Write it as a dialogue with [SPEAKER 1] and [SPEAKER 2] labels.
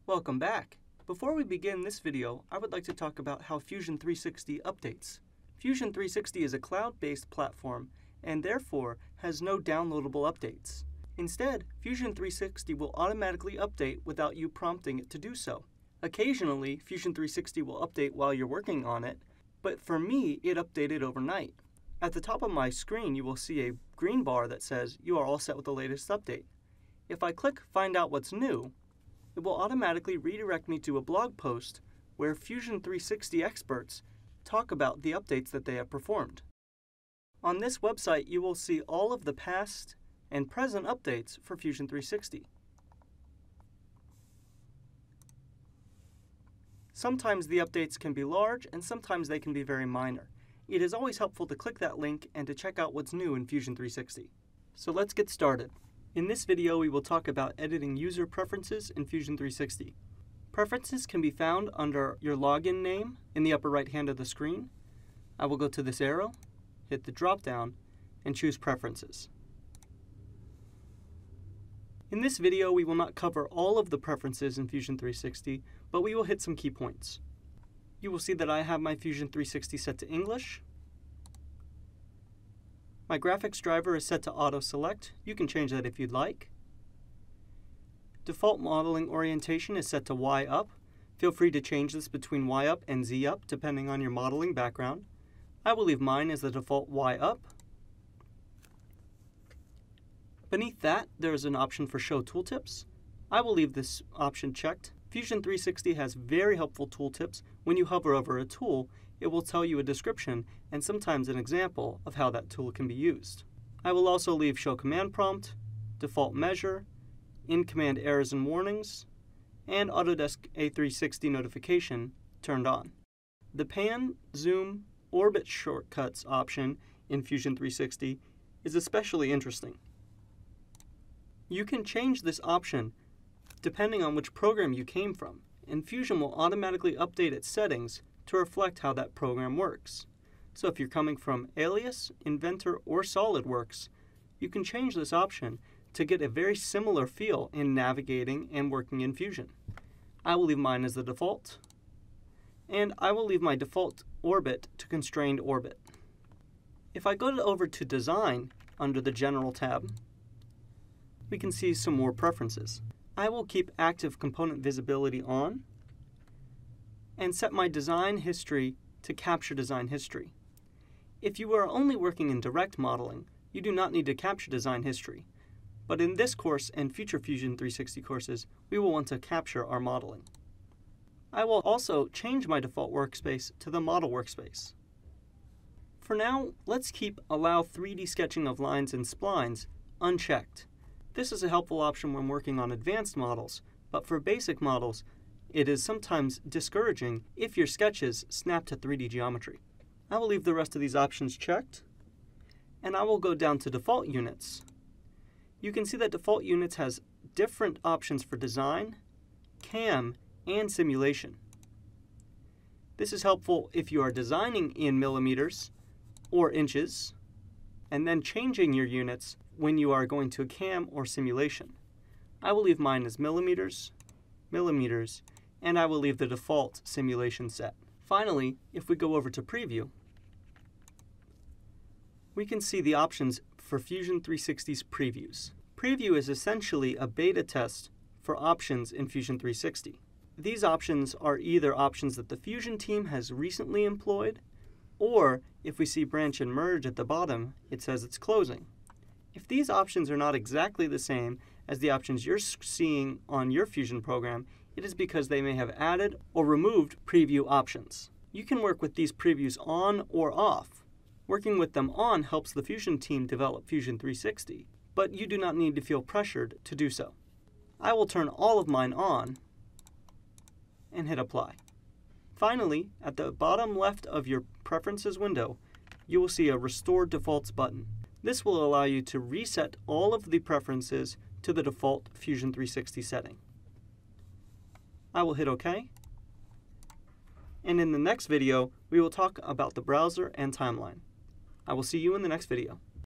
[SPEAKER 1] Welcome back. Before we begin this video, I would like to talk about how Fusion 360 updates. Fusion 360 is a cloud-based platform and therefore has no downloadable updates. Instead, Fusion 360 will automatically update without you prompting it to do so. Occasionally, Fusion 360 will update while you're working on it, but for me, it updated overnight. At the top of my screen, you will see a green bar that says you are all set with the latest update. If I click Find Out What's New, it will automatically redirect me to a blog post where Fusion 360 experts talk about the updates that they have performed. On this website, you will see all of the past and present updates for Fusion 360. Sometimes the updates can be large and sometimes they can be very minor. It is always helpful to click that link and to check out what's new in Fusion 360. So let's get started. In this video, we will talk about editing user preferences in Fusion 360. Preferences can be found under your login name in the upper right hand of the screen. I will go to this arrow, hit the drop-down, and choose Preferences. In this video, we will not cover all of the preferences in Fusion 360, but we will hit some key points. You will see that I have my Fusion 360 set to English. My graphics driver is set to auto select. You can change that if you'd like. Default modeling orientation is set to Y up. Feel free to change this between Y up and Z up depending on your modeling background. I will leave mine as the default Y up. Beneath that, there is an option for Show Tooltips. I will leave this option checked. Fusion 360 has very helpful tooltips. When you hover over a tool, it will tell you a description and sometimes an example of how that tool can be used. I will also leave Show Command Prompt, Default Measure, In-Command Errors and Warnings, and Autodesk A360 Notification turned on. The Pan, Zoom, Orbit shortcuts option in Fusion 360 is especially interesting. You can change this option depending on which program you came from, and Fusion will automatically update its settings to reflect how that program works. So if you're coming from Alias, Inventor, or SolidWorks, you can change this option to get a very similar feel in navigating and working in Fusion. I will leave mine as the default, and I will leave my default orbit to constrained orbit. If I go over to Design under the General tab, we can see some more preferences. I will keep Active Component Visibility on and set my design history to capture design history. If you are only working in direct modeling, you do not need to capture design history. But in this course and future Fusion 360 courses, we will want to capture our modeling. I will also change my default workspace to the model workspace. For now, let's keep Allow 3D sketching of lines and splines unchecked. This is a helpful option when working on advanced models, but for basic models, it is sometimes discouraging if your sketches snap to 3D geometry. I will leave the rest of these options checked, and I will go down to Default Units. You can see that Default Units has different options for design, CAM, and simulation. This is helpful if you are designing in millimeters or inches, and then changing your units when you are going to a CAM or simulation. I will leave mine as millimeters, millimeters, and I will leave the default simulation set. Finally, if we go over to Preview, we can see the options for Fusion 360's previews. Preview is essentially a beta test for options in Fusion 360. These options are either options that the Fusion team has recently employed, or if we see Branch and Merge at the bottom, it says it's closing. If these options are not exactly the same as the options you're seeing on your Fusion program, it is because they may have added or removed preview options. You can work with these previews on or off. Working with them on helps the Fusion team develop Fusion 360, but you do not need to feel pressured to do so. I will turn all of mine on and hit Apply. Finally, at the bottom left of your Preferences window, you will see a Restore Defaults button. This will allow you to reset all of the preferences to the default Fusion 360 setting. I will hit OK. And in the next video, we will talk about the browser and timeline. I will see you in the next video.